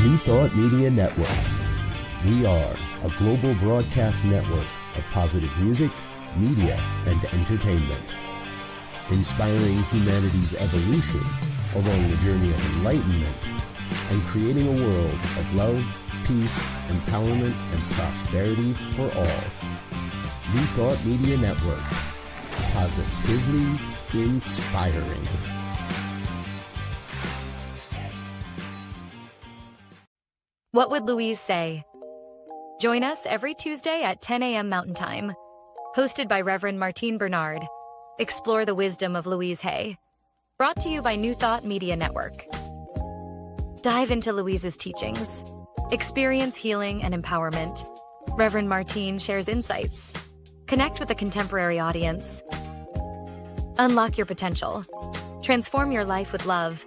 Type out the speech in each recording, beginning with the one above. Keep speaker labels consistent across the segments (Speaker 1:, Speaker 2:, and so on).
Speaker 1: New Thought Media Network. We are a global broadcast network of positive music, media, and entertainment, inspiring humanity's evolution along the journey of enlightenment and creating a world of love, peace, empowerment, and prosperity for all. New Thought Media Network. Positively inspiring.
Speaker 2: What Would Louise Say? Join us every Tuesday at 10 a.m. Mountain Time. Hosted by Reverend Martine Bernard. Explore the wisdom of Louise Hay. Brought to you by New Thought Media Network. Dive into Louise's teachings. Experience healing and empowerment. Reverend Martine shares insights. Connect with a contemporary audience. Unlock your potential. Transform your life with love.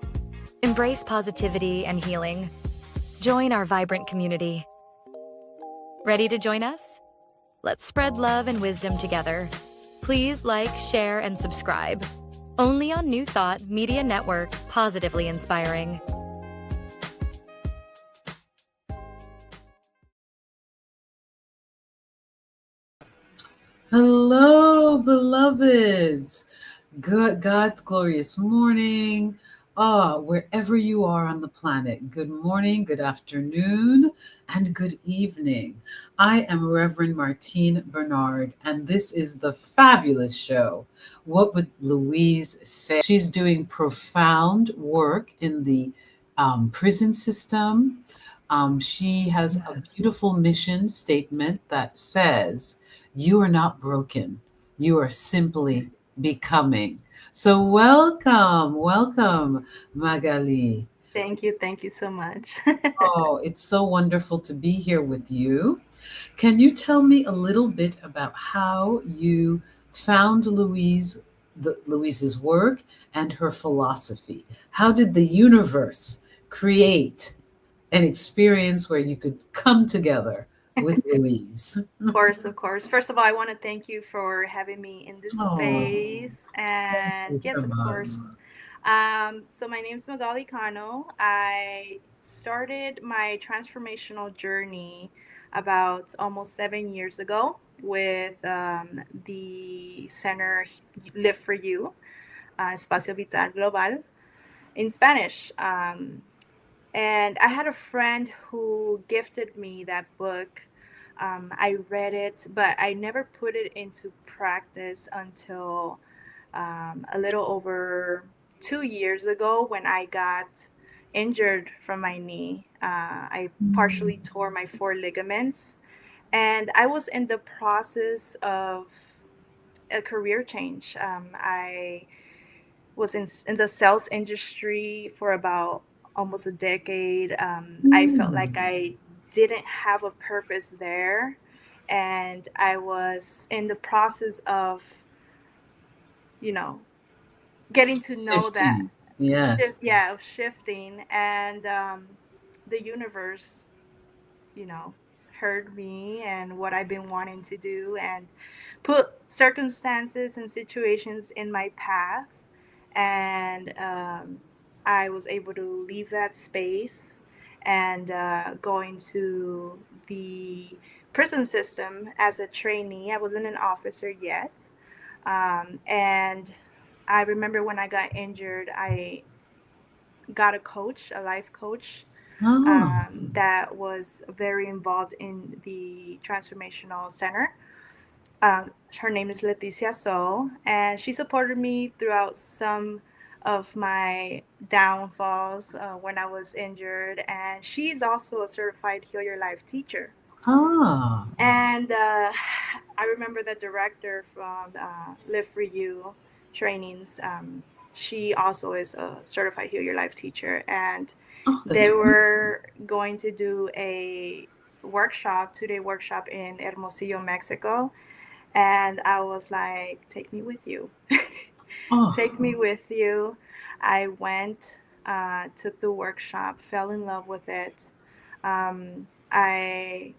Speaker 2: Embrace positivity and healing. Join our vibrant community. Ready to join us? Let's spread love and wisdom together. Please like, share, and subscribe. Only on New Thought Media Network, positively inspiring.
Speaker 3: Hello, beloveds. Good God's glorious morning. Wherever you are on the planet, good morning, good afternoon, and good evening. I am Reverend Martine Bernard, and this is the fabulous show, What Would Louise Say? She's doing profound work in the prison system. She has a beautiful mission statement that says, "You are not broken. You are simply becoming." So welcome, Magaly.
Speaker 4: Thank you so much.
Speaker 3: Oh, it's so wonderful to be here with you. Can you tell me a little bit about how you found Louise's work and her philosophy? How did the universe create an experience where you could come together with Louise?
Speaker 4: Of course. First of all, I want to thank you for having me in this space. And yes, of course. So my name is Magaly Cano. I started my transformational journey about almost 7 years ago with the center Live for You, Espacio Vital Global in Spanish. And I had a friend who gifted me that book. I read it, but I never put it into practice until a little over 2 years ago when I got injured from my knee. I partially tore my 4 ligaments, and I was in the process of a career change. I was in the sales industry for about almost a decade. I felt like I didn't have a purpose there, and I was in the process of, getting to know
Speaker 3: Shifting.
Speaker 4: that shifting, and the universe, heard me and what I've been wanting to do, and put circumstances and situations in my path, and I was able to leave that space and go into the prison system as a trainee. I wasn't an officer yet. And I remember when I got injured, I got a life coach that was very involved in the transformational center. Her name is Leticia So, and she supported me throughout some of my downfalls when I was injured, and she's also a certified Heal Your Life teacher. And I remember the director from Live for You trainings. She also is a certified Heal Your Life teacher, and they were going to do a 2-day workshop in Hermosillo, Mexico. And I was like, take me with you. Take me with you. I went, took the workshop, fell in love with it. I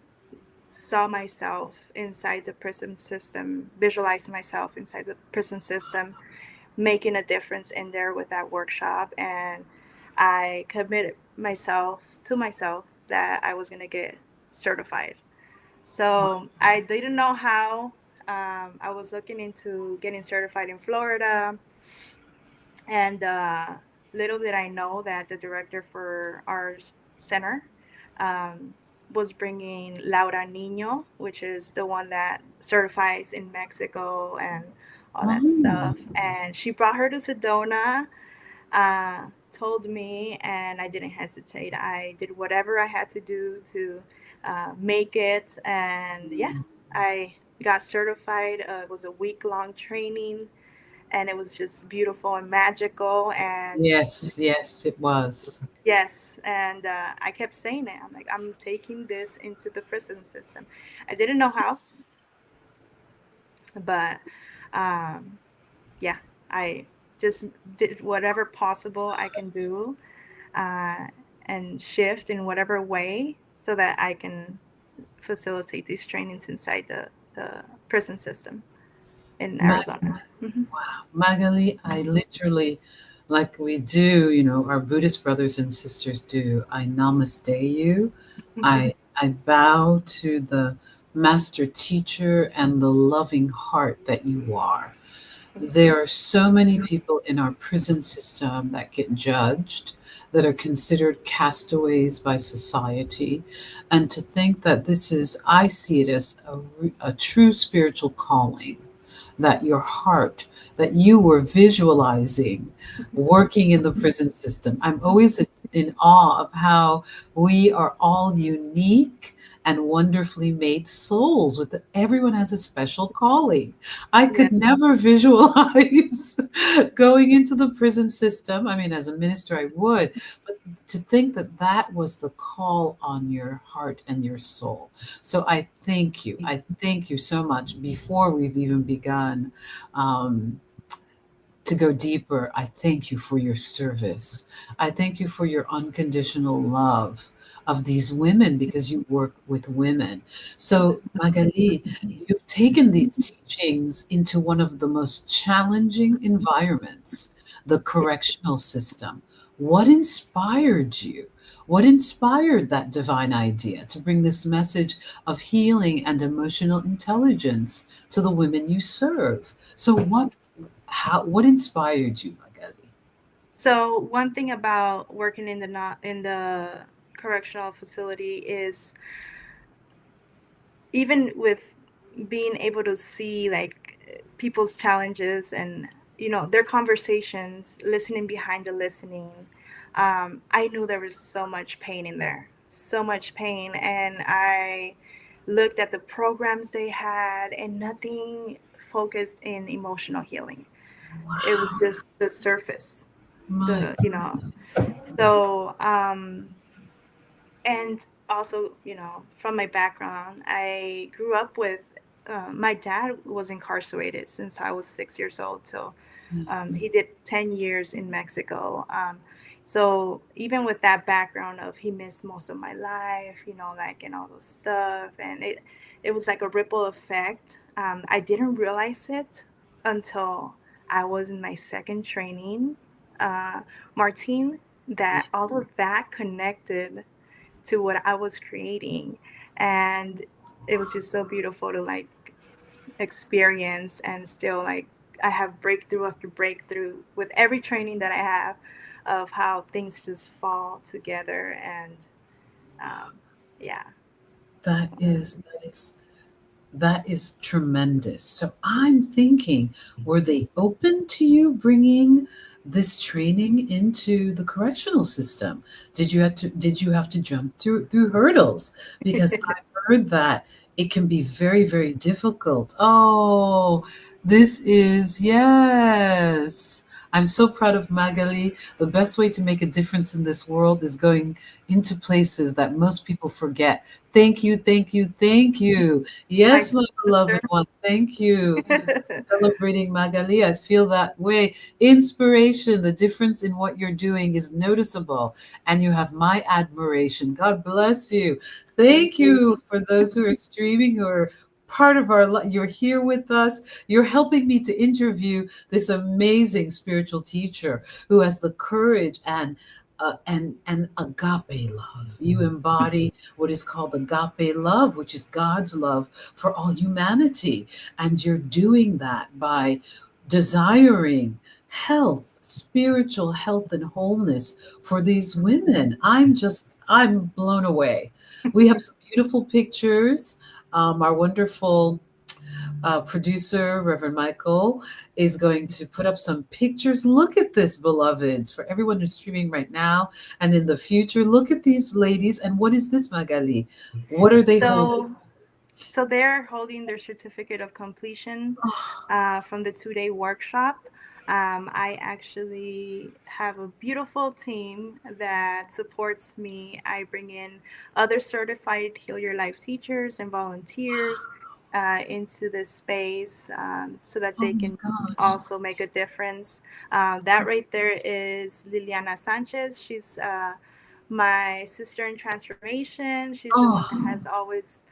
Speaker 4: saw myself inside the prison system, visualized myself inside the prison system, making a difference in there with that workshop. And I committed myself to myself that I was gonna get certified. So I didn't know how. I was looking into getting certified in Florida, and little did I know that the director for our center um, was bringing Laura Nino, which is the one that certifies in Mexico and all that
Speaker 3: Oh,
Speaker 4: stuff. And she brought her to Sedona, told me, and I didn't hesitate. I did whatever I had to do to make it. And yeah, I got certified. It was a week long training, and it was just beautiful and magical. And
Speaker 3: yes, yes, it was.
Speaker 4: yes, and I kept saying it. I'm like, I'm taking this into the prison system. I didn't know how, but um, yeah, I just did whatever possible I can do, uh, and shift in whatever way so that I can facilitate these trainings inside the prison system in Arizona. Hmm.
Speaker 3: Magaly, I literally, like we do, our Buddhist brothers and sisters do, I namaste you.
Speaker 4: Hmm.
Speaker 3: I bow to the master teacher and the loving heart that you are.
Speaker 4: Thank you.
Speaker 3: There are so many people in our prison system that get judged, that are considered castaways by society. And to think that this is, I see it as a true spiritual calling, that your heart, that you were visualizing working in the prison system. I'm always in awe of how we are all unique and wonderfully made souls with everyone has a special calling. I
Speaker 4: Yeah.
Speaker 3: could never visualize going into the prison system. I mean, as a minister, I would, but to think that that was the call on your heart and your soul. So I thank you. I thank you so much. Before we've even begun um, to go deeper, I thank you for your service. I thank you for your unconditional love of these women because you work with women. So, Magali, you've taken these teachings into one of the most challenging environments, the correctional system. What inspired you? What inspired that divine idea to bring this message of healing and emotional intelligence to the women you serve? So, what inspired you, Magaly?
Speaker 4: So one thing about working in the not in the correctional facility is, even with being able to see like people's challenges and their conversations, listening behind the listening, I knew there was so much pain in there, so much pain. And I looked at the programs they had, and nothing focused in emotional healing. It was just the surface,
Speaker 3: My
Speaker 4: the
Speaker 3: goodness.
Speaker 4: so and also, from my background, I grew up with, my dad was incarcerated since I was 6 years old till he
Speaker 3: Yes.
Speaker 4: did 10 years in Mexico. So even with that background of he missed most of my life, like, and all those stuff, and it was like a ripple effect. I didn't realize it until I was in my second training, uh, Martine,
Speaker 3: Yeah.
Speaker 4: that all of that connected to what I was creating. And it was just so beautiful to like experience, and still like I have breakthrough after breakthrough with every training that I have, of how things just fall together. And um, yeah.
Speaker 3: That is tremendous. So I'm thinking, were they open to you bringing this training into the correctional system? Did you have to jump through hurdles? Because I heard that it can be very, very difficult. Oh, this is, yes. I'm so proud of Magali. The best way to make a difference in this world is going into places that most people forget. Thank you, thank you, thank you.
Speaker 4: My
Speaker 3: Yes, my beloved
Speaker 4: sister.
Speaker 3: one. Thank you. Celebrating Magali. I feel that way. Inspiration, the difference in what you're doing is noticeable, and you have my admiration. God bless you.
Speaker 4: Thank
Speaker 3: Thank
Speaker 4: you.
Speaker 3: you for those who are streaming, who are part of our life. You're here with us. You're helping me to interview this amazing spiritual teacher who has the courage and and agape love. You embody what is called agape love, which is God's love for all humanity. And you're doing that by desiring health, spiritual health and wholeness for these women. I'm blown away. We have some beautiful pictures. Our wonderful producer, Reverend Michael, is going to put up some pictures. Look at this, beloveds, for everyone who's streaming right now and in the future. Look at these ladies. And what is this, Magaly? What are they holding?
Speaker 4: So they're holding their certificate of completion from the 2-day workshop. I actually have a beautiful team that supports me. I bring in other certified Heal Your Life teachers and volunteers into this space so that
Speaker 3: Oh
Speaker 4: they
Speaker 3: my
Speaker 4: can
Speaker 3: gosh.
Speaker 4: also make a difference. That right there is Liliana Sanchez. She's my sister in transformation. She's the one that
Speaker 3: Oh,
Speaker 4: has always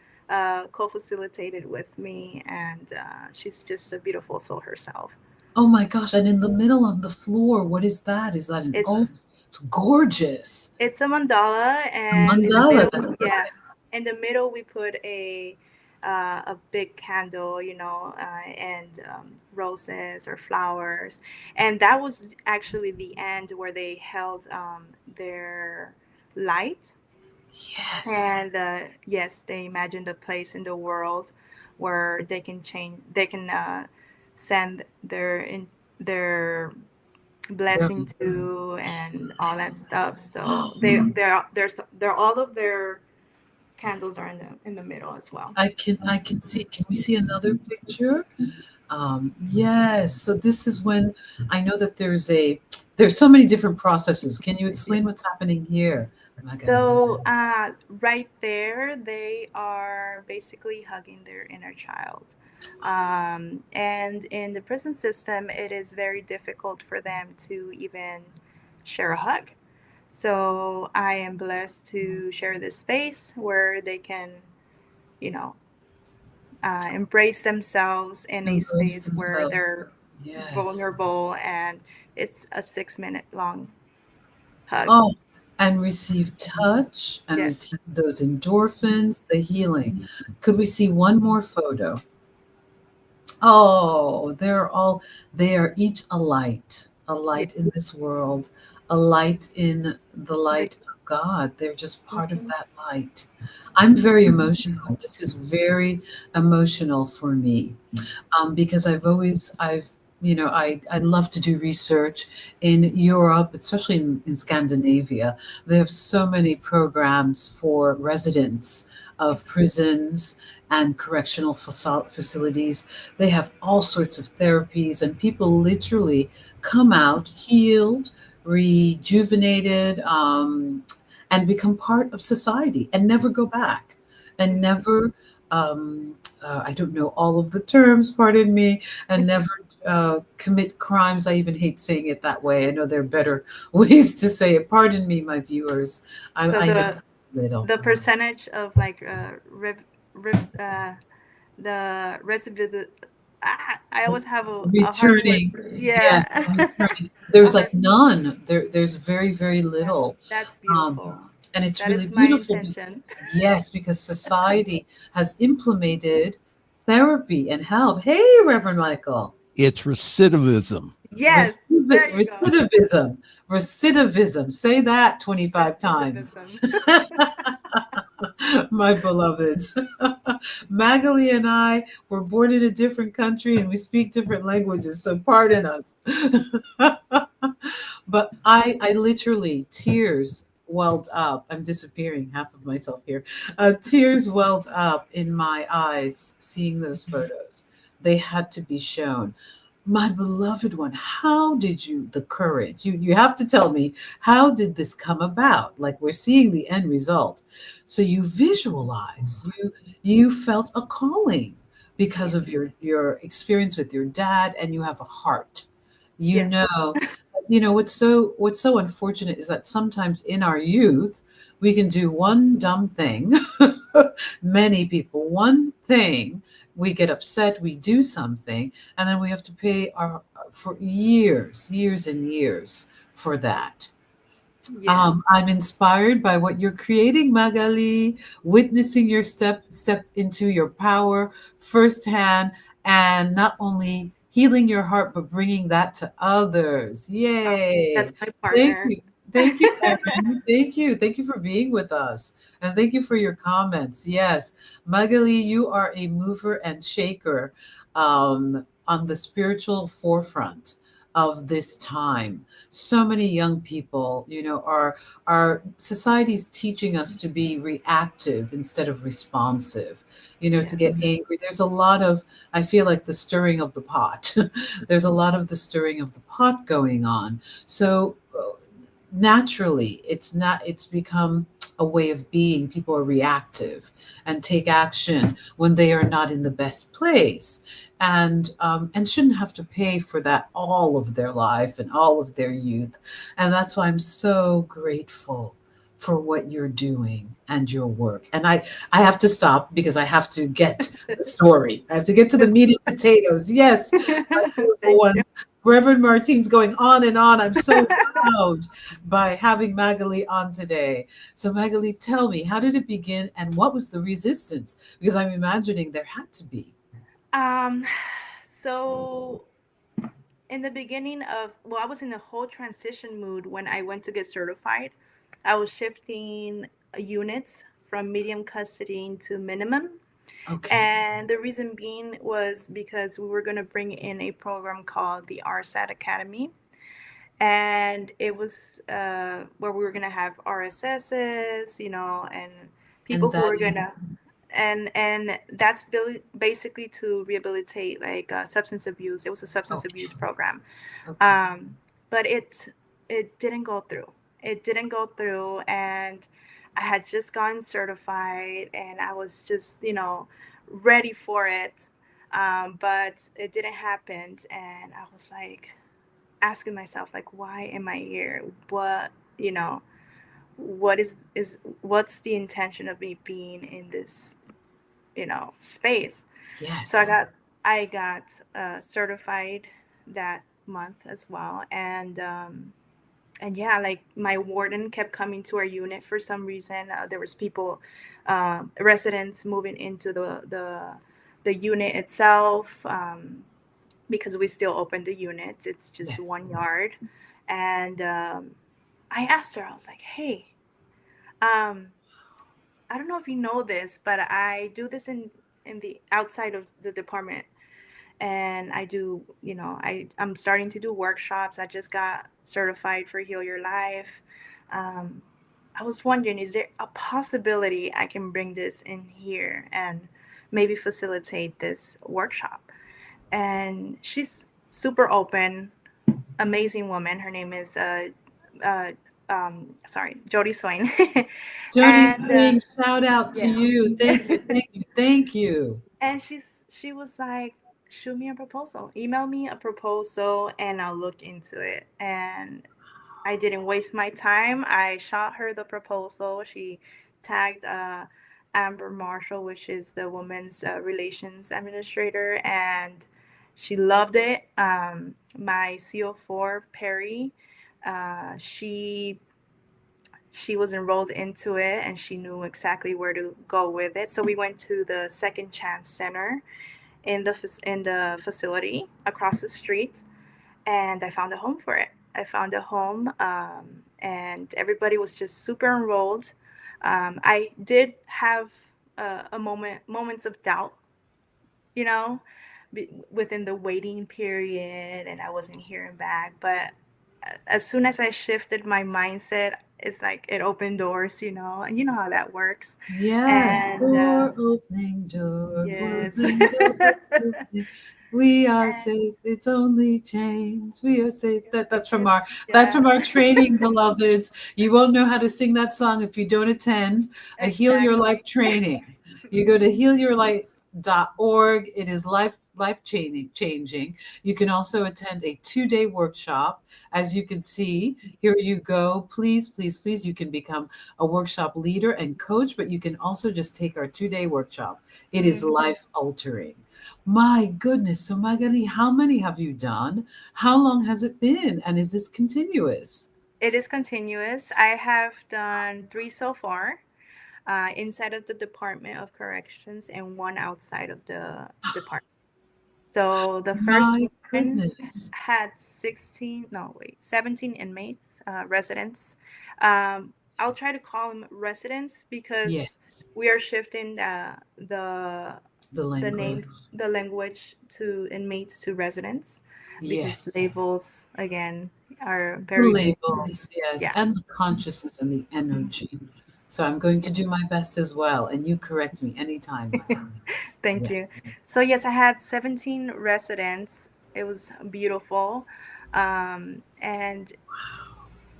Speaker 4: co-facilitated with me, and she's just a beautiful soul herself.
Speaker 3: oh my gosh. And in the middle on the floor, what is that? Is that an oh,
Speaker 4: It's
Speaker 3: it's gorgeous.
Speaker 4: it's a mandala,
Speaker 3: A
Speaker 4: and in the
Speaker 3: mandala.
Speaker 4: middle,
Speaker 3: That's
Speaker 4: yeah,
Speaker 3: right.
Speaker 4: in the middle we put a big candle, and roses or flowers, and that was actually the end where they held their light.
Speaker 3: Yes.
Speaker 4: And yes, they imagined a place in the world where they can change, they can send their blessing to and all that
Speaker 3: Yes.
Speaker 4: stuff. So
Speaker 3: Oh,
Speaker 4: they're all of their candles are in the middle as well.
Speaker 3: I can see. Can we see another picture? Yes. So this is when I know that there's so many different processes. Can you explain what's happening here, Magaly?
Speaker 4: So right there, they are basically hugging their inner child. And in the prison system, it is very difficult for them to even share a hug. So I am blessed to share this space where they can, you know, embrace themselves in a
Speaker 3: Embrace
Speaker 4: space where
Speaker 3: themselves.
Speaker 4: they're
Speaker 3: Yes.
Speaker 4: vulnerable, and it's a 6 minute long hug.
Speaker 3: Oh, and receive touch and
Speaker 4: Yes.
Speaker 3: receive those endorphins, the healing. Could we see one more photo? Oh, they are each a
Speaker 4: Yeah.
Speaker 3: light in this world, a light in the
Speaker 4: The,
Speaker 3: light of God. They're just part of
Speaker 4: mhm.
Speaker 3: that light. I'm very emotional. This is very emotional for me because I love to do research in Europe, especially in Scandinavia. They have so many programs for residents of prisons and correctional facilities. They have all sorts of therapies, and people literally come out healed, rejuvenated, and become part of society and never go back and never I don't know all of the terms, pardon me, and never commit crimes. I even hate saying it that way. I know there are better ways to say it. Pardon me, my viewers.
Speaker 4: So
Speaker 3: I know little.
Speaker 4: the percentage of like rev, the recidiv I always have a hard word.
Speaker 3: Returning, yes,
Speaker 4: Yeah.
Speaker 3: returning. There's
Speaker 4: Okay.
Speaker 3: like none. There's very, very
Speaker 4: That's
Speaker 3: little.
Speaker 4: that's
Speaker 3: Um,
Speaker 4: beautiful.
Speaker 3: and it's
Speaker 4: That
Speaker 3: really
Speaker 4: is my
Speaker 3: beautiful.
Speaker 4: intention.
Speaker 3: Yes, because society has implemented therapy and help. Hey, Reverend Michael.
Speaker 5: It's recidivism.
Speaker 4: Yes, there you go.
Speaker 3: Recidivism. Recidivism. Say that 25 times.
Speaker 4: Recidivism.
Speaker 3: My beloveds. Magaly and I were born in a different country and we speak different languages, so pardon us. But I literally, tears welled up. I'm disappearing half of myself here. Tears welled up in my eyes seeing those photos. They had to be shown. My beloved one, how did you, the courage, you have to tell me, how did this come about? Like we're seeing the end result. So you visualize, you felt a calling because
Speaker 4: Yes.
Speaker 3: of your experience with your dad, and you have a heart. You
Speaker 4: Yes.
Speaker 3: know, what's so unfortunate is that sometimes in our youth we can do one dumb thing. Many people, one thing, we get upset, we do something, and then we have to pay our for years and years for that.
Speaker 4: Yes.
Speaker 3: I'm inspired by what you're creating, Magaly, witnessing your step into your power firsthand, and not only healing your heart, but bringing that to others.
Speaker 4: That's
Speaker 3: Yay.
Speaker 4: my
Speaker 3: Thank
Speaker 4: partner.
Speaker 3: you. Thank you, Erin. Thank you. Thank you for being with us. And thank you for your comments. Yes, Magaly, you are a mover and shaker on the spiritual forefront of this time. So many young people, our society's teaching us to be reactive instead of responsive, to get
Speaker 4: Yes.
Speaker 3: angry. There's a lot of, I feel like, the stirring of the pot. There's a lot of the stirring of the pot going on. So naturally, it's become a way of being. People are reactive and take action when they are not in the best place, and shouldn't have to pay for that all of their life and all of their youth. And that's why I'm so grateful for what you're doing and your work. And I have to stop because I have to get the story. I have to get to the meat and potatoes. Yes, my beautiful
Speaker 4: Thank you.
Speaker 3: ones. Reverend Martine's going on and on. I'm so proud by having Magaly on today. So, Magaly, tell me, how did it begin and what was the resistance? Because I'm imagining there had to be.
Speaker 4: Um, so in the beginning of, well, I was in a whole transition mood when I went to get certified. I was shifting units from medium custody to minimum.
Speaker 3: Okay.
Speaker 4: And the reason being was because we were going to bring in a program called the RSAT Academy. And it was where we were going to have RSSs, and
Speaker 3: And
Speaker 4: people who
Speaker 3: that
Speaker 4: were going
Speaker 3: is
Speaker 4: to, and that's basically to rehabilitate like substance abuse. It was a substance
Speaker 3: okay.
Speaker 4: abuse program.
Speaker 3: Okay.
Speaker 4: um, but it didn't go through. It didn't go through, and I had just gotten certified, and I was just ready for it, but it didn't happen, and I was like asking myself like, why am I here? What you know what is what's the intention of me being in this space? So
Speaker 3: Yes.
Speaker 4: I got certified that month as well, and yeah, like my warden kept coming to our unit for some reason. There was people, residents moving into the unit itself, because we still open the units. It's just
Speaker 3: Yes.
Speaker 4: 1 yard, and I asked her. I was like, "Hey, um, I don't know if you know this, but I do this in the outside of the department, and I do, I'm starting to do workshops. I just got certified for Heal Your Life. um, I was wondering, is there a possibility I can bring this in here and maybe facilitate this workshop?" And she's super open, amazing woman. Her name is uh, sorry, Jody Swain.
Speaker 3: Jody
Speaker 4: And
Speaker 3: Swing, shout out to
Speaker 4: yes.
Speaker 3: you. Thank you. Thank you. Thank you.
Speaker 4: And she was like, shoot me a proposal, email me a proposal, and I'll look into it. And I didn't waste my time. I shot her the proposal. She tagged Amber Marshall, which is the women's relations administrator, and she loved it. My CO4 Perry, she was enrolled into it, and she knew exactly where to go with it. So we went to the Second Chance Center in the facility across the street, and I found a home for it. I found a home, and everybody was just super enrolled. I did have moments of doubt, you know, within the waiting period, and I wasn't hearing back. But as soon as I shifted my mindset, it's like it opened doors, and you know how that works.
Speaker 3: Yes,
Speaker 4: And
Speaker 3: door opening, door
Speaker 4: yes.
Speaker 3: closing, doors opening. We are safe. It's only change. We are safe. That's from our that's
Speaker 4: Yeah,
Speaker 3: from our training, beloveds. You won't know how to sing that song if you don't attend a Heal Your
Speaker 4: exactly.
Speaker 3: Life training. You go to healyourlife.org. It is life changing. You can also attend a 2-day workshop. As you can see, here you go. Please, please, please, you can become a workshop leader and coach, but you can also just take our 2-day workshop. It is
Speaker 4: Mhm.
Speaker 3: life altering. My goodness. So, Magaly, how many have you done? How long has it been? And is this continuous?
Speaker 4: It is continuous. I have done 3 so far, inside of the Department of Corrections and 1 outside of the department. So the first
Speaker 3: My
Speaker 4: one
Speaker 3: goodness.
Speaker 4: had 16, no, wait, 17 inmates, residents. I'll try to call them residents because
Speaker 3: Yes,
Speaker 4: we are shifting the
Speaker 3: the
Speaker 4: the
Speaker 3: language.
Speaker 4: name, the language to inmates to residents because
Speaker 3: Yes.
Speaker 4: labels again are
Speaker 3: The
Speaker 4: very big.
Speaker 3: labels, yes,
Speaker 4: Yeah.
Speaker 3: and the consciousness and the energy. So I'm going to do my best as well, and you correct me anytime, Magaly.
Speaker 4: Thank you.
Speaker 3: Yes.
Speaker 4: So yes, I had 17 residents. It was beautiful. And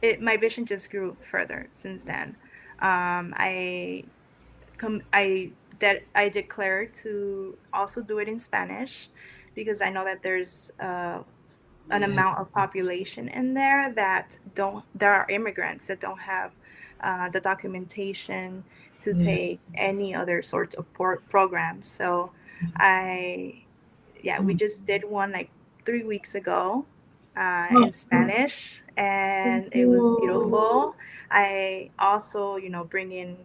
Speaker 4: it my vision just grew further since then. I that I declared to also do it in Spanish because I know that there's an amount of
Speaker 3: Yes.
Speaker 4: population in there that don't there are immigrants that don't have the documentation to take
Speaker 3: Yes.
Speaker 4: any other sort of programs. So
Speaker 3: Yes.
Speaker 4: I yeah, we
Speaker 3: Mm.
Speaker 4: just did one like 3 weeks ago
Speaker 3: Oh,
Speaker 4: in Spanish, and it was
Speaker 3: whoa.
Speaker 4: beautiful. I also, bring in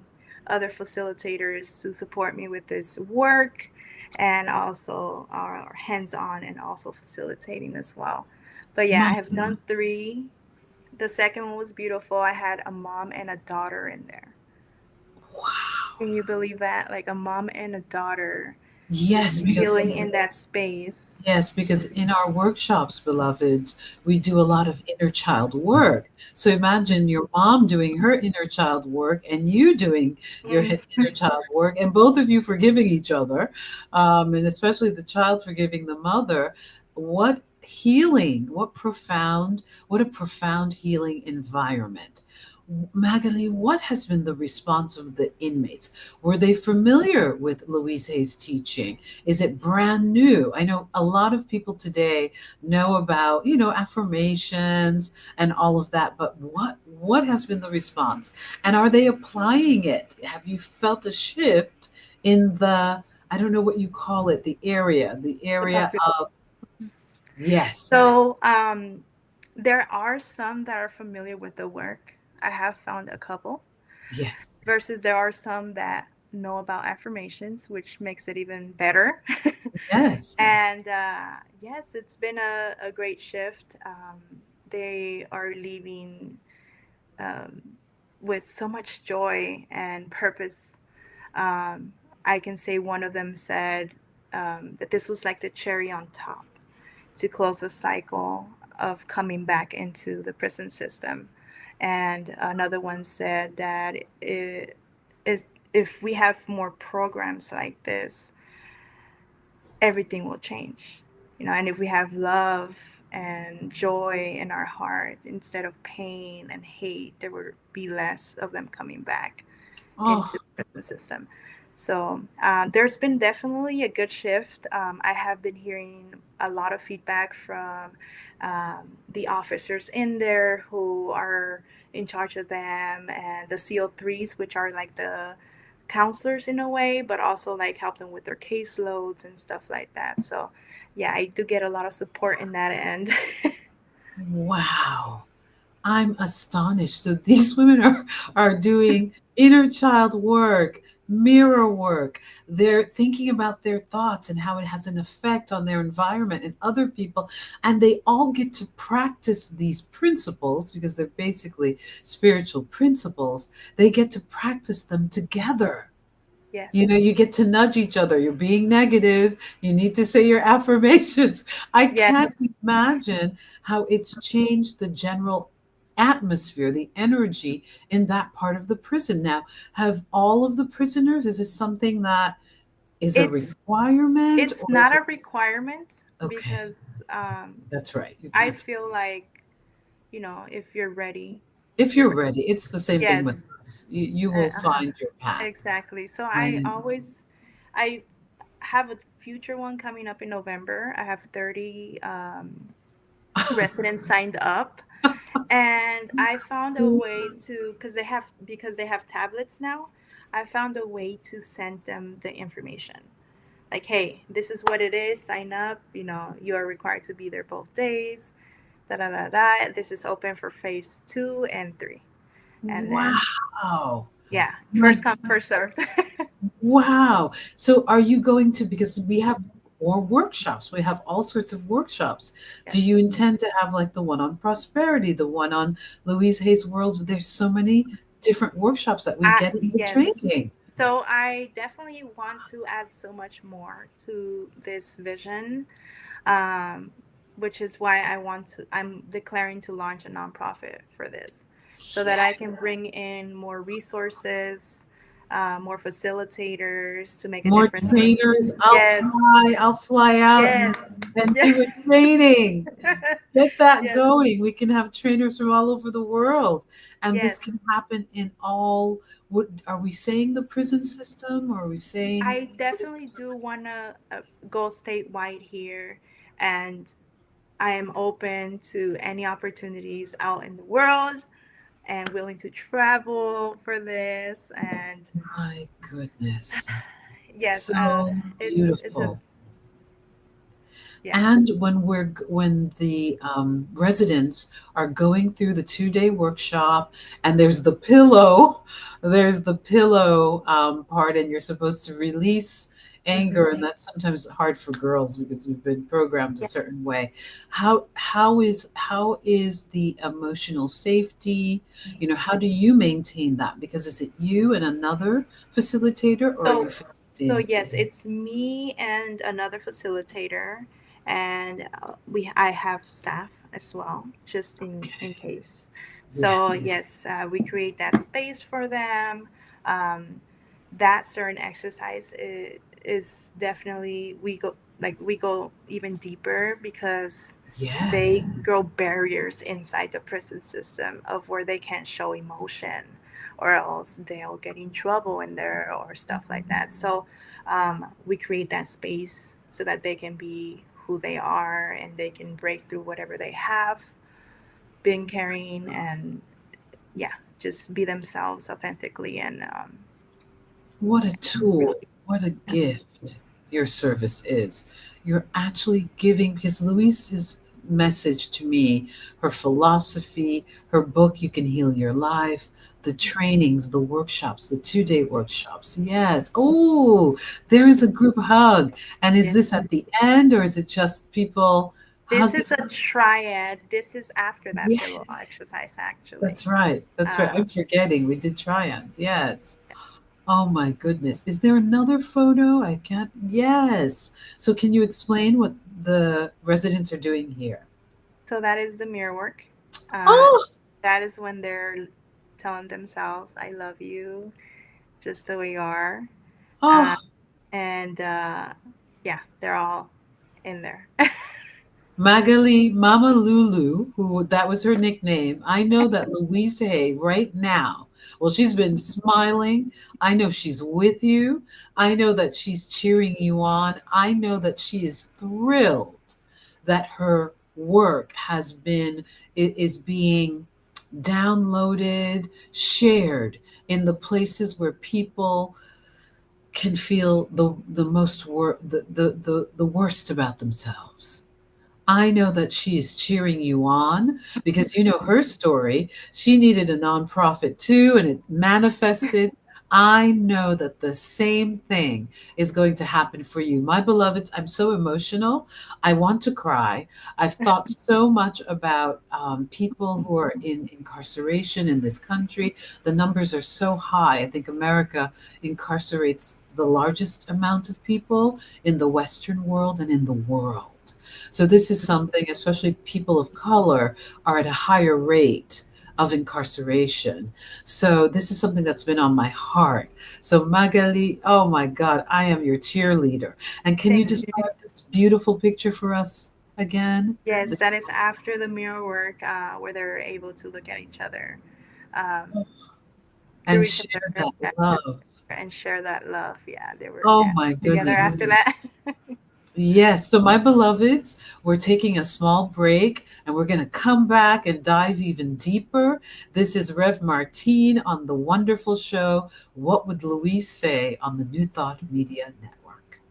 Speaker 4: other facilitators to support me with this work, and also are hands-on and also facilitating as well. But yeah,
Speaker 3: My
Speaker 4: I have done 3. The second one was beautiful. I had a mom and a daughter in there.
Speaker 3: wow.
Speaker 4: Can you believe that? Like a mom and a daughter
Speaker 3: Yes,
Speaker 4: just
Speaker 3: because
Speaker 4: healing in that space.
Speaker 3: in our workshops, beloveds, we do a lot of inner child work. So imagine your mom doing her inner child work and you doing your
Speaker 4: Mm.
Speaker 3: inner child work, and both of you forgiving each other, and especially the child forgiving the mother. What healing! What a profound healing environment. Magaly, what has been the response of the inmates? Were they familiar with Louise Hay's teaching? Is it brand new? I know a lot of people today know about, affirmations and all of that, but what has been the response? And are they applying it? Have you felt a shift in the, I don't know what you call it, the
Speaker 4: The
Speaker 3: area
Speaker 4: population.
Speaker 3: of, yes,
Speaker 4: So, there are some that are familiar with the work. I have found a couple,
Speaker 3: yes,
Speaker 4: versus there are some that know about affirmations, which makes it even better.
Speaker 3: yes.
Speaker 4: And yes, it's been a great shift. They are leaving um, with so much joy and purpose. Um, I can say one of them said that this was like the cherry on top to close the cycle of coming back into the prison system. And another one said that it, if we have more programs like this, everything will change. And if we have love and joy in our heart instead of pain and hate, there will be less of them coming back
Speaker 3: Oh,
Speaker 4: into the prison system. So there's been definitely a good shift. I have been hearing a lot of feedback from the officers in there who are in charge of them, and the CO3s, which are like the counselors in a way, but also like help them with their caseloads and stuff like that. So yeah, I do get a lot of support in that end.
Speaker 3: wow. I'm astonished. So these women are doing inner child work, mirror work. They're thinking about their thoughts and how it has an effect on their environment and other people. And they all get to practice these principles because they're basically spiritual principles. They get to practice them together.
Speaker 4: Yes.
Speaker 3: You get to nudge each other. You're being negative. You need to say your affirmations. I can't
Speaker 4: Yes.
Speaker 3: imagine how it's changed the general atmosphere, the energy in that part of the prison. Now, have all of the prisoners, is this something that is a
Speaker 4: It's
Speaker 3: requirement
Speaker 4: it's
Speaker 3: or is
Speaker 4: not
Speaker 3: it
Speaker 4: a requirement
Speaker 3: okay?
Speaker 4: because
Speaker 3: That's right. You
Speaker 4: I
Speaker 3: can't.
Speaker 4: feel like, if you're ready,
Speaker 3: If
Speaker 4: you're
Speaker 3: you're
Speaker 4: ready.
Speaker 3: ready, it's the same thing with
Speaker 4: Yes,
Speaker 3: us. You will
Speaker 4: uh-huh.
Speaker 3: find your path.
Speaker 4: Exactly. So
Speaker 3: And
Speaker 4: I have a future one coming up in November. I have 30 residents signed up, and I found a way to, because they have tablets now. I found a way to send them the information. Like, hey, this is what it is. Sign up. You are required to be there both days. Da da da da. This is open for phase 2 and 3. And then
Speaker 3: Wow.
Speaker 4: yeah,
Speaker 3: My
Speaker 4: first come, first serve.
Speaker 3: Wow. So are you going to, because we have more workshops, we have all sorts of workshops.
Speaker 4: Yes.
Speaker 3: Do you intend to have like the one on prosperity, the one on Louise Hay's world? There's so many different workshops that we get in the
Speaker 4: Yes.
Speaker 3: training.
Speaker 4: So I definitely want to add so much more to this vision, which is why I'm declaring to launch a nonprofit for this, so that I can bring in more resources, more facilitators to make a
Speaker 3: More
Speaker 4: difference.
Speaker 3: trainers.
Speaker 4: Yes,
Speaker 3: I'll fly out
Speaker 4: yes,
Speaker 3: and
Speaker 4: yes,
Speaker 3: do a training. Get that
Speaker 4: yes,
Speaker 3: going. We can have trainers from all over the world. And this
Speaker 4: yes.
Speaker 3: can happen in all, what are we saying, the prison system? Or are we saying
Speaker 4: I definitely do want to go statewide here, and I am open to any opportunities out in the world and willing to travel for this. And
Speaker 3: my goodness.
Speaker 4: yes,
Speaker 3: So
Speaker 4: it's a
Speaker 3: beautiful.
Speaker 4: yeah.
Speaker 3: And when the residents are going through the 2-day workshop, and there's the pillow part, and you're supposed to release anger, and that's sometimes hard for girls because we've been programmed a
Speaker 4: Yeah.
Speaker 3: certain way. How is the emotional safety? How do you maintain that? Because is it you and another facilitator, or are you
Speaker 4: So
Speaker 3: facilitating?
Speaker 4: yes, it's me and another facilitator, and I have staff as well, just in case.
Speaker 3: Yes.
Speaker 4: So yes, we create that space for them. That certain exercise is definitely we go even deeper, because they
Speaker 3: Yes.
Speaker 4: grow barriers inside the prison system of where they can't show emotion, or else they'll get in trouble in there or stuff like that. So we create that space so that they can be who they are, and they can break through whatever they have been carrying, and yeah, just be themselves authentically. And
Speaker 3: What a tool, what a gift your service is. You're actually giving, because Louise's message to me, her philosophy, her book, You Can Heal Your Life, the trainings, the workshops, the 2-day workshops. Yes. Oh, there is a group hug. And is this at the end, or is it just people
Speaker 4: this
Speaker 3: hugging?
Speaker 4: is a triad. This is after that pillow
Speaker 3: Yes.
Speaker 4: exercise, actually.
Speaker 3: That's right. That's right. I'm forgetting. We did triads. Yes. Oh my goodness. Is there another photo? I can't. Yes. So can you explain what the residents are doing here?
Speaker 4: So that is the mirror work.
Speaker 3: Oh,
Speaker 4: That is when they're telling themselves, I love you just the way you are.
Speaker 3: oh,
Speaker 4: And yeah, they're all in there.
Speaker 3: Magaly, Mama Lulu, who that was her nickname. I know that Louise Hay right now, well, she's been smiling. I know she's with you. I know that she's cheering you on. I know that she is thrilled that her work is being downloaded, shared in the places where people can feel the worst about themselves. I know that she is cheering you on because you know her story. She needed a nonprofit too, and it manifested. I know that the same thing is going to happen for you. My beloveds, I'm so emotional. I want to cry. I've thought so much about people who are in incarceration in this country. The numbers are so high. I think America incarcerates the largest amount of people in the Western world and in the world. So this is something, especially people of color are at a higher rate of incarceration. So this is something that's been on my heart. So Magaly, oh my God, I am your cheerleader. And can you
Speaker 4: Thank you.
Speaker 3: describe this beautiful picture for us again?
Speaker 4: Yes, that is after the mirror work, where they're able to look at each other, um, through
Speaker 3: And
Speaker 4: each
Speaker 3: share
Speaker 4: other,
Speaker 3: that love.
Speaker 4: and share that love. Yeah, they were
Speaker 3: Oh my
Speaker 4: together
Speaker 3: goodness.
Speaker 4: after that.
Speaker 3: Yes. So, my beloveds, we're taking a small break and we're going to come back and dive even deeper. This is Rev Martine on the wonderful show, What Would Louise Say, on the New Thought Media Network.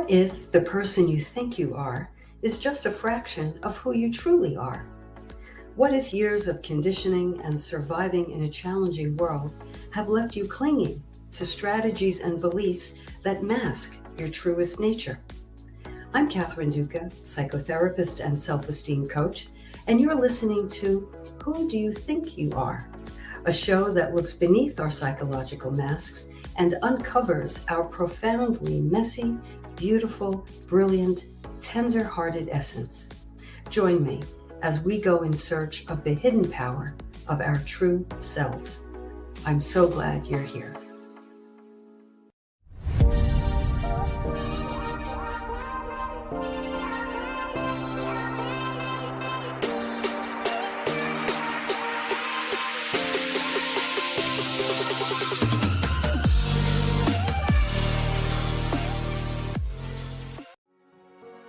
Speaker 6: What if the person you think you are is just a fraction of who you truly are? What if years of conditioning and surviving in a challenging world have left you clinging to strategies and beliefs that mask your truest nature? I'm Catherine Duca, psychotherapist and self-esteem coach, and you're listening to Who Do You Think You Are? A show that looks beneath our psychological masks and uncovers our profoundly messy, beautiful, brilliant, tender-hearted essence. Join me as we go in search of the hidden power of our true selves. I'm so glad you're here.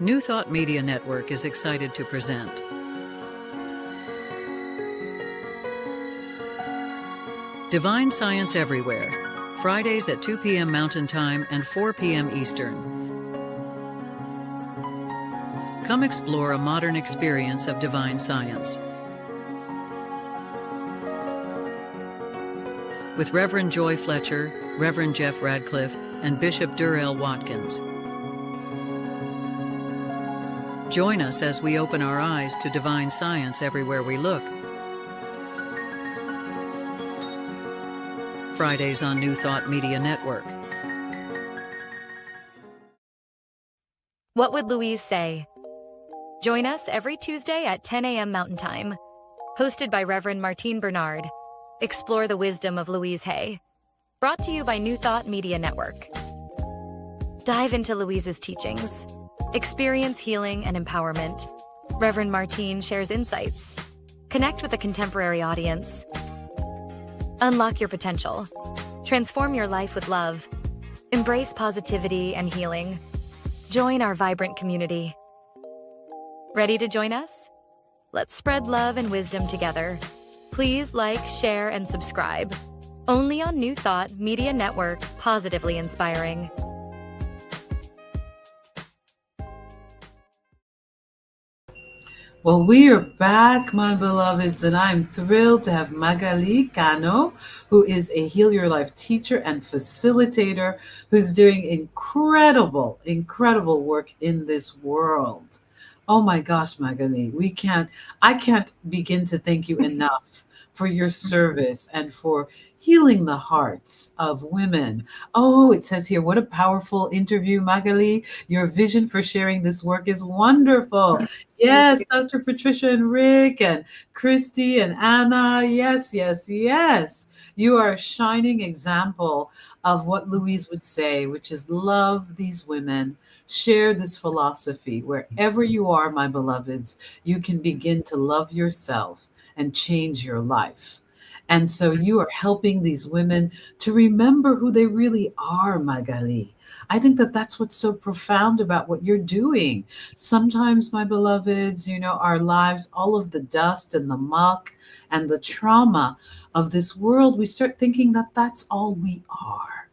Speaker 7: New Thought Media Network is excited to present Divine Science Everywhere, Fridays at 2 p.m. Mountain Time and 4 p.m. Eastern. Come explore a modern experience of divine science. With Reverend Joy Fletcher, Reverend Jeff Radcliffe, and Bishop Durrell Watkins. Join us as we open our eyes to divine science everywhere we look. Fridays on New Thought Media Network.
Speaker 2: What Would Louise Say? Join us every Tuesday at 10 a.m. Mountain Time. Hosted by Reverend Martine Bernard. Explore the wisdom of Louise Hay. Brought to you by New Thought Media Network. Dive into Louise's teachings. Experience healing and empowerment. Reverend Martine shares insights. Connect with a contemporary audience. Unlock your potential. Transform your life with love. Embrace positivity and healing. Join our vibrant community. Ready to join us? Let's spread love and wisdom together. Please like, share, and subscribe. Only on New Thought Media Network, positively inspiring.
Speaker 3: Well, we are back, my beloveds, and I'm thrilled to have Magaly Cano, who is a Heal Your Life teacher and facilitator who's doing incredible work in this world. Oh my gosh, Magaly, I can't begin to thank you enough for your service and for healing the hearts of women. Oh, it says here, what a powerful interview, Magaly. Your vision for sharing this work is wonderful. Yes, Dr. Patricia and Rick and Christy and Anna. Yes. You are a shining example of what Louise would say, which is love these women, share this philosophy. Wherever you are, my beloveds, you can begin to love yourself and change your life. And so you are helping these women to remember who they really are, Magaly. I think that that's what's so profound about what you're doing. Sometimes, my beloveds, our lives, all of the dust and the muck and the trauma of this world, we start thinking that that's all we are.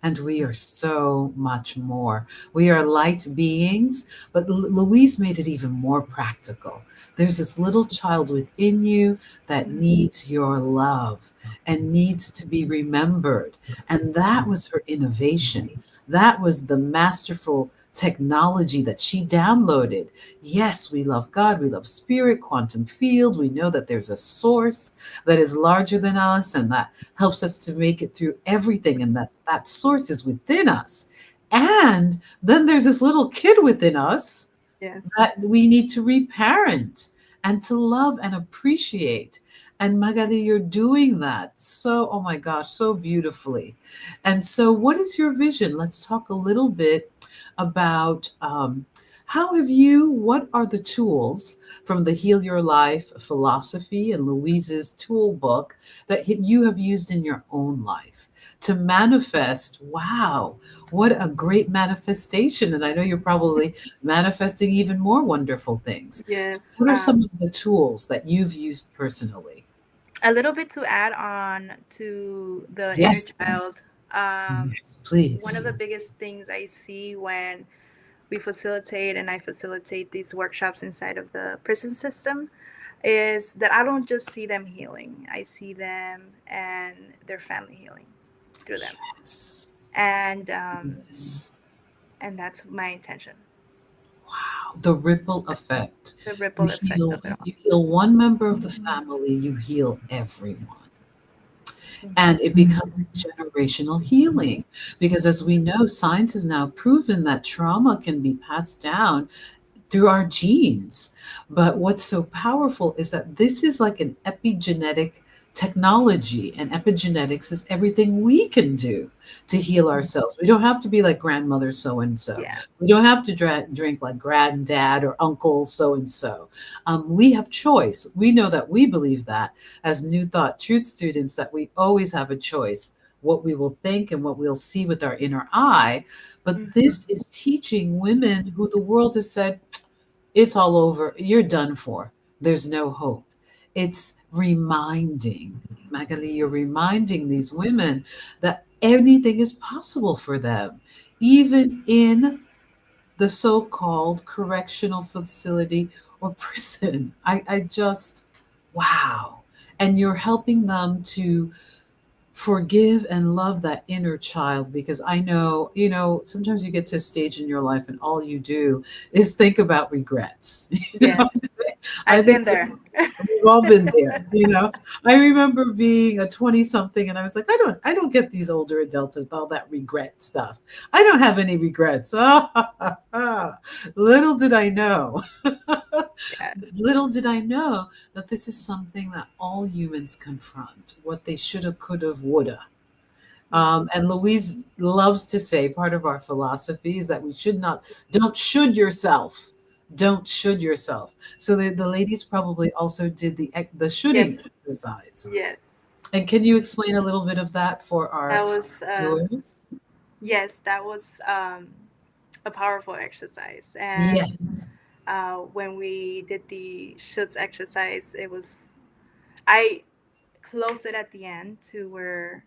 Speaker 3: And we are so much more. We are light beings, but Louise made it even more practical. There's this little child within you that needs your love and needs to be remembered. And that was her innovation. That was the masterful technology that she downloaded. Yes, we love God, we love spirit, quantum field. We know that there's a source that is larger than us and that helps us to make it through everything, and that source is within us. And then there's this little kid within us that we need to reparent and to love and appreciate. And Magaly, you're doing that so, oh my gosh, so beautifully. And so what is your vision? Let's talk a little bit about what are the tools from the Heal Your Life philosophy and Louise's tool book that you have used in your own life to manifest? Wow, what a great manifestation. And I know you're probably manifesting even more wonderful things.
Speaker 4: Yes.
Speaker 3: So what are some of the tools that you've used personally?
Speaker 4: A little bit to add on to the
Speaker 3: Yes.
Speaker 4: inner child.
Speaker 3: Yes, please.
Speaker 4: One of the biggest things I see when we facilitate and I facilitate these workshops inside of the prison system is that I don't just see them healing. I see them and their family healing through them.
Speaker 3: Yes.
Speaker 4: And
Speaker 3: Yes.
Speaker 4: and that's my intention.
Speaker 3: Wow. The ripple effect.
Speaker 4: The ripple effect of it all.
Speaker 3: You heal one member of the family, you heal everyone.
Speaker 4: Mhm.
Speaker 3: And it becomes generational healing because, as we know, science has now proven that trauma can be passed down through our genes. But what's so powerful is that this is like an epigenetic technology, and epigenetics is everything we can do to heal ourselves. We don't have to be like grandmother so and so.
Speaker 4: Yeah.
Speaker 3: We don't have to drink like granddad or uncle so and so. We have choice. We know that, we believe that as New Thought Truth students, that we always have a choice what we will think and what we'll see with our inner eye. But this is teaching women who the world has said, it's all over, you're done for, there's no hope. It's reminding, Magaly, you're reminding these women that anything is possible for them, even in the so-called correctional facility or prison. I just, wow. And you're helping them to forgive and love that inner child, because I know, sometimes you get to a stage in your life and all you do is think about regrets.
Speaker 4: Yes.
Speaker 3: I
Speaker 4: I've
Speaker 3: think
Speaker 4: been there.
Speaker 3: we've all been there. I remember being a 20 something and I was like, I don't get these older adults with all that regret stuff. I don't have any regrets. Little did I know.
Speaker 4: Yes.
Speaker 3: Little did I know that this is something that all humans confront, what they shoulda, coulda, woulda. And Louise loves to say, part of our philosophy is that we don't should yourself. Don't should yourself. So the ladies probably also did the shoulding
Speaker 4: Yes.
Speaker 3: exercise.
Speaker 4: Yes.
Speaker 3: And can you explain a little bit of that for
Speaker 4: That
Speaker 3: our
Speaker 4: was
Speaker 3: viewers?
Speaker 4: yes, that was a powerful exercise. And
Speaker 3: Yes.
Speaker 4: when we did the shoulds exercise, I closed it at the end to where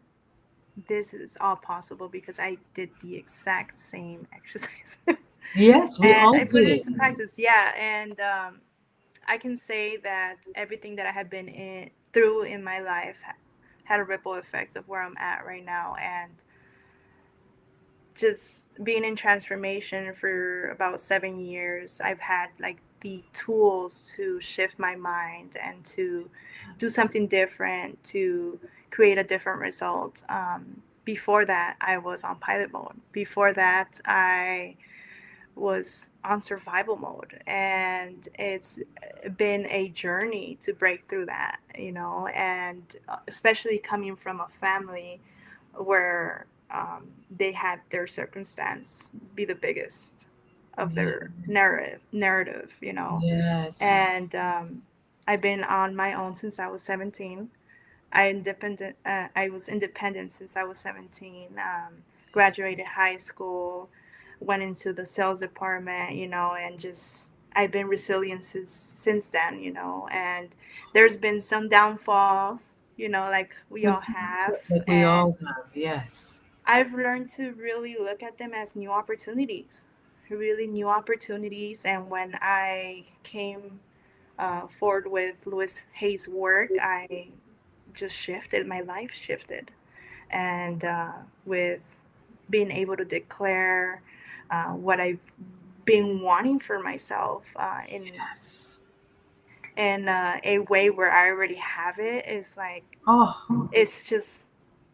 Speaker 4: this is all possible because I did the exact same exercise.
Speaker 3: Yes, we
Speaker 4: And
Speaker 3: all
Speaker 4: I put it
Speaker 3: did.
Speaker 4: into practice. Yeah. And I can say that everything that I have been through in my life had a ripple effect of where I'm at right now. And just being in transformation for about 7 years, I've had like the tools to shift my mind and to do something different, to create a different result. Before that, I was on pilot mode. Before that, I was on survival mode. And it's been a journey to break through that, and especially coming from a family where they had their circumstance be the biggest of
Speaker 3: Yeah.
Speaker 4: their narrative.
Speaker 3: Yes.
Speaker 4: And I've been on my own since I was 17. I was independent since I was 17. Graduated high school, went into the sales department, and just I've been resilient since then, and there's been some downfalls, like we all have.
Speaker 3: Like we
Speaker 4: And
Speaker 3: all have, yes.
Speaker 4: I've learned to really look at them as new opportunities, really new opportunities. And when I came forward with Louise Hay's work, I just shifted, my life shifted. And with being able to declare what I've been wanting for myself
Speaker 3: Yes.
Speaker 4: in a way where I already have it, is like,
Speaker 3: Oh,
Speaker 4: it's just,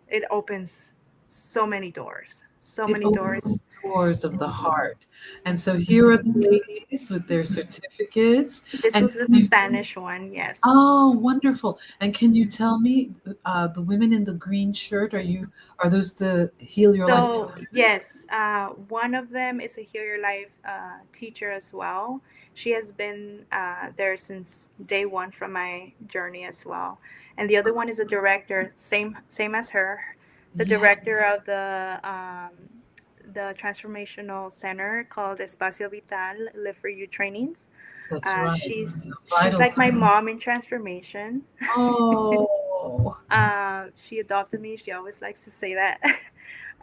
Speaker 4: it opens so many doors, so
Speaker 3: it
Speaker 4: many
Speaker 3: opens the
Speaker 4: doors.
Speaker 3: doors of the heart. And so here are the ladies with their certificates.
Speaker 4: This
Speaker 3: And
Speaker 4: was the Spanish one, yes.
Speaker 3: oh, wonderful. And can you tell me, the women in the green shirt, are those the Heal Your Life
Speaker 4: So
Speaker 3: teachers?
Speaker 4: yes, one of them is a Heal Your Life teacher as well. She has been there since day one from my journey as well. And the other one is a director, same as her, the
Speaker 3: Yeah,
Speaker 4: director of the transformational center called Espacio Vital Live for You trainings.
Speaker 3: that's right.
Speaker 4: She's
Speaker 3: Vital
Speaker 4: like my
Speaker 3: Spring.
Speaker 4: mom in transformation.
Speaker 3: Oh,
Speaker 4: She adopted me. She always likes to say that.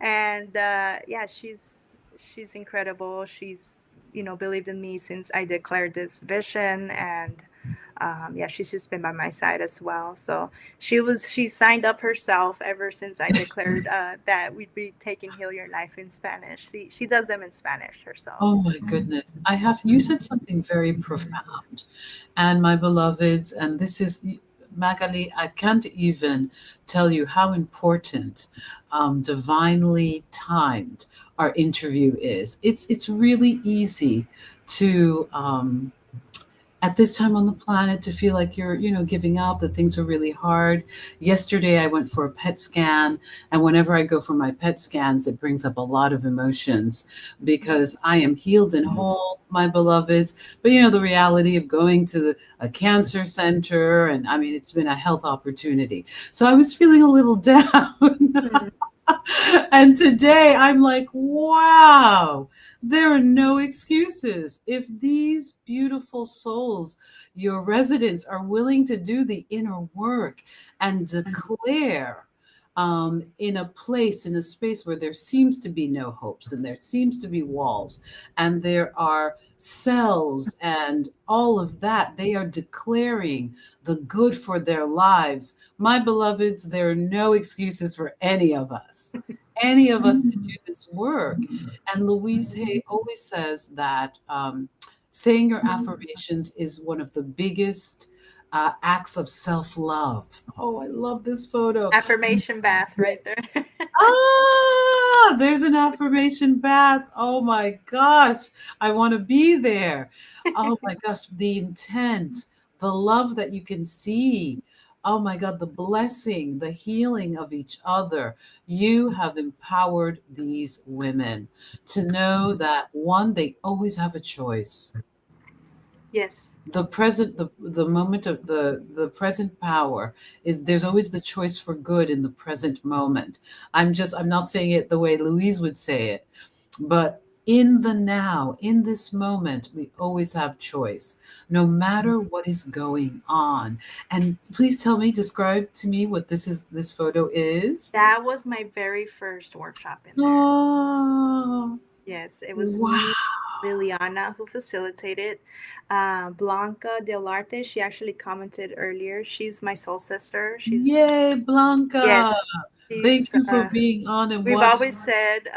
Speaker 4: And yeah, she's incredible. She's believed in me since I declared this vision. And yeah, she's just been by my side as well. So she signed up herself ever since I declared that we'd be taking Heal Your Life in Spanish. She does them in Spanish herself.
Speaker 3: Oh my goodness. You said something very profound. And my beloveds, and this is Magaly, I can't even tell you how important divinely timed our interview is. It's really easy to at this time on the planet to feel like you're giving up, that things are really hard. Yesterday I went for a PET scan, and whenever I go for my PET scans it brings up a lot of emotions because I am healed and whole, my beloveds. But the reality of going to a cancer center, and I mean it's been a health opportunity, so I was feeling a little down. And today I'm like, wow, there are no excuses. If these beautiful souls, your residents, are willing to do the inner work and declare in a place, in a space where there seems to be no hopes and there seems to be walls and there are cells and all of that, they are declaring the good for their lives. My beloveds, there are no excuses for any of us to do this work. And Louise Hay always says that saying your affirmations is one of the biggest acts of self-love. Oh, I love this photo.
Speaker 4: Affirmation bath right there.
Speaker 3: There's an affirmation bath. Oh my gosh, I want to be there. Oh my gosh, the intent, the love that you can see. Oh my God, the blessing, the healing of each other. You have empowered these women to know that, one, they always have a choice.
Speaker 4: Yes.
Speaker 3: The present, the moment of the present power is, there's always the choice for good in the present moment. I'm not saying it the way Louise would say it, but in the now, in this moment, we always have choice, no matter what is going on. And please describe to me what this photo is.
Speaker 4: That was my very first workshop in there.
Speaker 3: Oh,
Speaker 4: yes, it was
Speaker 3: wow.
Speaker 4: me, Liliana, who facilitated. Blanca Del Arte, she actually commented earlier. She's my soul sister.
Speaker 3: Yay, Blanca.
Speaker 4: Yes,
Speaker 3: Thank you for being on and
Speaker 4: we've
Speaker 3: watching.
Speaker 4: always said,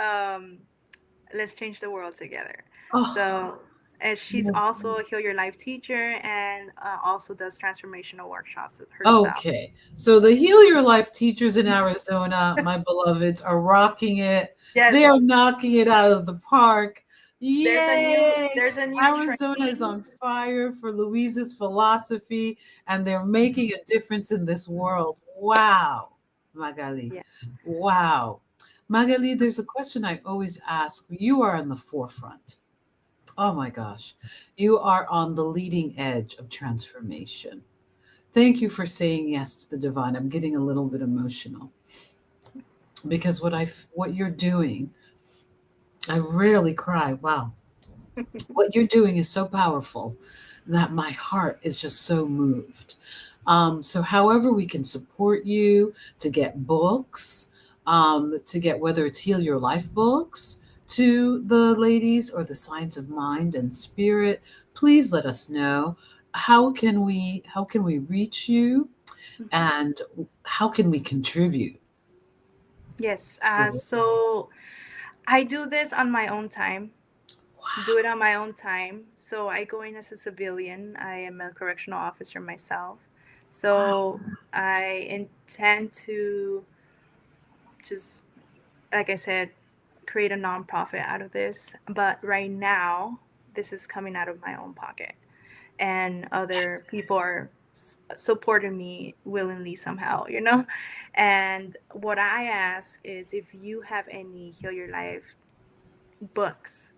Speaker 4: let's change the world together.
Speaker 3: Oh,
Speaker 4: So, and she's
Speaker 3: yeah.
Speaker 4: also a Heal Your Life teacher and also does transformational workshops herself.
Speaker 3: Okay, so the Heal Your Life teachers in Arizona, my beloveds, are rocking it.
Speaker 4: Yes.
Speaker 3: They are knocking it out of the park. Yay!
Speaker 4: There's a new
Speaker 3: Arizona
Speaker 4: training.
Speaker 3: is on fire for Louise's philosophy, and they're making a difference in this world. Wow, Magaly.
Speaker 4: Yeah.
Speaker 3: Wow. Magaly, there's a question I always ask. You are on the forefront. Oh my gosh. You are on the leading edge of transformation. Thank you for saying yes to the divine. I'm getting a little bit emotional because what you're doing, I rarely cry. Wow. What you're doing is so powerful that my heart is just so moved. So however we can support you to get books, to get, whether it's Heal Your Life books to the ladies or the Science of Mind and Spirit, please let us know. How can we reach you, and how can we contribute?
Speaker 4: Yes. So I do this on my own time.
Speaker 3: Wow.
Speaker 4: Do it on my own time. So I go in as a civilian. I am a correctional officer myself. So I intend to just, like I said, create a nonprofit out of this. But right now, this is coming out of my own pocket. And other people are supporting me willingly somehow, And what I ask is, if you have any Heal Your Life books,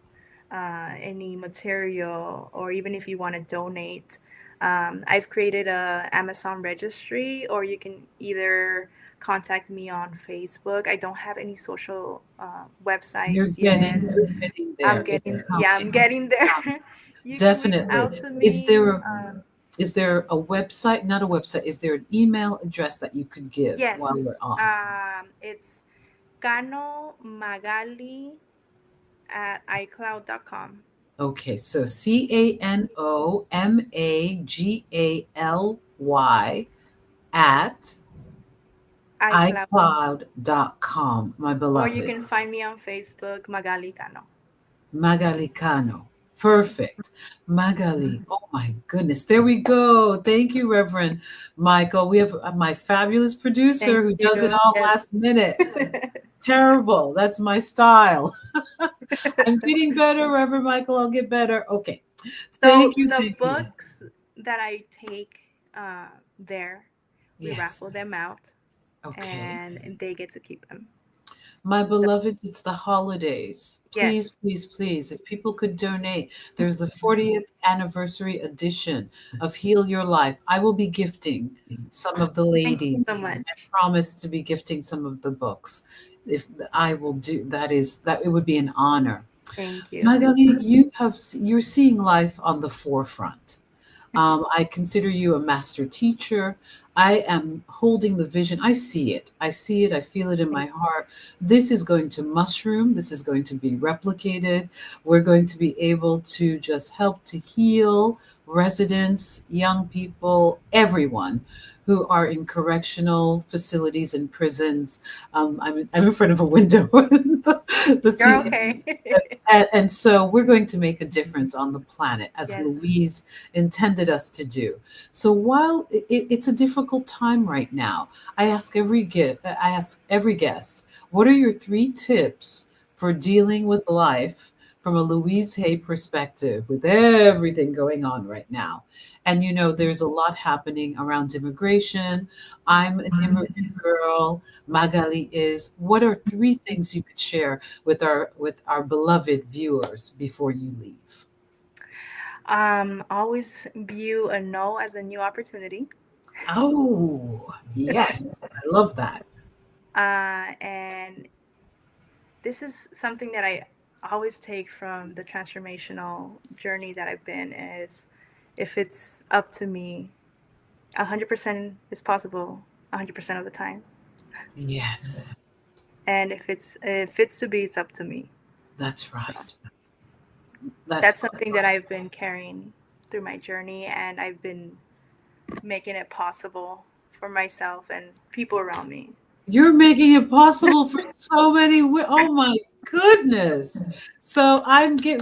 Speaker 4: any material, or even if you want to donate, I've created a Amazon registry, or you can either contact me on Facebook. I don't have any social websites yet.
Speaker 3: I'm
Speaker 4: getting there. You
Speaker 3: Definitely.
Speaker 4: can reach out to me.
Speaker 3: Is there a website? Not a website. Is there an email address that you could give while we're on?
Speaker 4: It's Cano Magaly at iCloud.com.
Speaker 3: Okay, so CanoMagaly at
Speaker 4: iCloud.
Speaker 3: iCloud.com, my
Speaker 4: Or you
Speaker 3: beloved.
Speaker 4: can find me on Facebook, Magaly Cano.
Speaker 3: Magaly Cano. Perfect. Magaly. Oh my goodness. There we go. Thank you, Reverend Michael. We have my fabulous producer
Speaker 4: Thank
Speaker 3: who does it
Speaker 4: you.
Speaker 3: all
Speaker 4: Yes.
Speaker 3: last minute. Terrible. That's my style. I'm getting better, Reverend Michael. I'll get better. Okay.
Speaker 4: So
Speaker 3: Thank you.
Speaker 4: the
Speaker 3: Thank you.
Speaker 4: books that I take there, we
Speaker 3: Yes.
Speaker 4: raffle them out,
Speaker 3: Okay.
Speaker 4: and they get to keep them.
Speaker 3: My
Speaker 4: So,
Speaker 3: beloveds, it's the holidays. Please,
Speaker 4: yes.
Speaker 3: please, please, if people could donate, there's the 40th anniversary edition of Heal Your Life. I will be gifting some of the
Speaker 4: Thank you so
Speaker 3: ladies.
Speaker 4: much.
Speaker 3: I promise to be gifting some of the books. If I will do that, is that it would be an honor.
Speaker 4: Thank you.
Speaker 3: Magali, you're seeing life on the forefront. I consider you a master teacher. I am holding the vision. I see it. I see it. I feel it in my heart. This is going to mushroom. This is going to be replicated. We're going to be able to just help to heal residents, young people, everyone who are in correctional facilities and prisons. I'm in front of a window. the
Speaker 4: You're
Speaker 3: scene,
Speaker 4: okay.
Speaker 3: and so we're going to make a difference on the planet as
Speaker 4: Yes.
Speaker 3: Louise intended us to do. So while it's a difficult time right now, I ask every guest, what are your 3 tips for dealing with life from a Louise Hay perspective with everything going on right now? And there's a lot happening around immigration. I'm an immigrant girl. Magaly is. What are 3 things you could share with our beloved viewers before you leave?
Speaker 4: Always view a no as a new opportunity.
Speaker 3: Oh, yes. I love that.
Speaker 4: And this is something that I always take from the transformational journey that I've been is if it's up to me, 100% is possible 100% of the time.
Speaker 3: Yes,
Speaker 4: And if it's to be, it's up to me.
Speaker 3: that's right. That's
Speaker 4: That's something that I've been carrying through my journey, and I've been making it possible for myself and people around me.
Speaker 3: You're making it possible for so many. Oh my goodness! So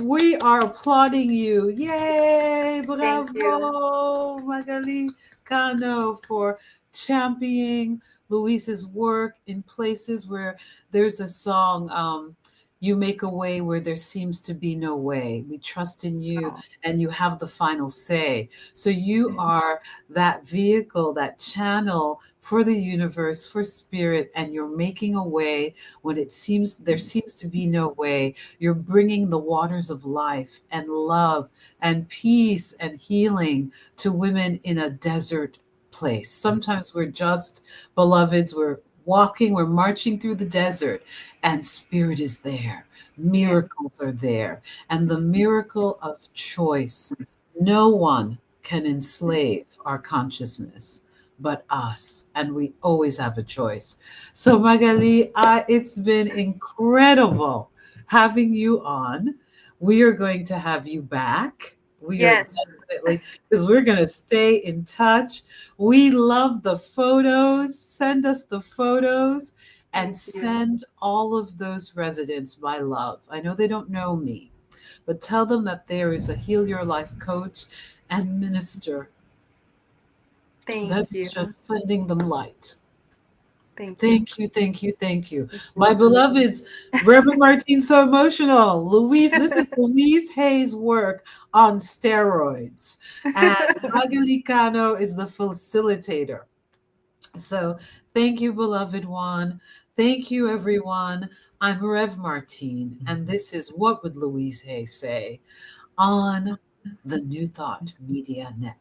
Speaker 3: we are applauding you. Yay!
Speaker 4: Thank you.
Speaker 3: Bravo, Magali Cano, for championing Luis's work in places where there's a song. You make a way where there seems to be no way. We trust in you,
Speaker 4: Oh,
Speaker 3: and you have the final say. So you are that vehicle, that channel for the universe, for spirit, and you're making a way when there seems to be no way. You're bringing the waters of life and love and peace and healing to women in a desert place. Sometimes we're just beloveds, we're walking, we're marching through the desert, and spirit is there.
Speaker 4: yeah.
Speaker 3: Miracles are there. And the miracle of choice. No one can enslave our consciousness but us, and we always have a choice. So, Magali, it's been incredible having you on. We are going to have you back. We are
Speaker 4: Yes.
Speaker 3: definitely, because we're going to stay in touch. We love the photos. Send us the photos and
Speaker 4: Thank you.
Speaker 3: send all of those residents my love. I know they don't know me, but tell them that there is a Heal Your Life coach and minister that
Speaker 4: Thank
Speaker 3: is
Speaker 4: you.
Speaker 3: just sending them light.
Speaker 4: Thank you.
Speaker 3: Thank you, thank you, thank you. My beloveds, Reverend Martine, so emotional. This is Louise Hay's work on steroids. And Magaly Cano is the facilitator. So thank you, beloved one. Thank you, everyone. I'm Rev Martine, and this is What Would Louise Hay Say on the New Thought Media Network.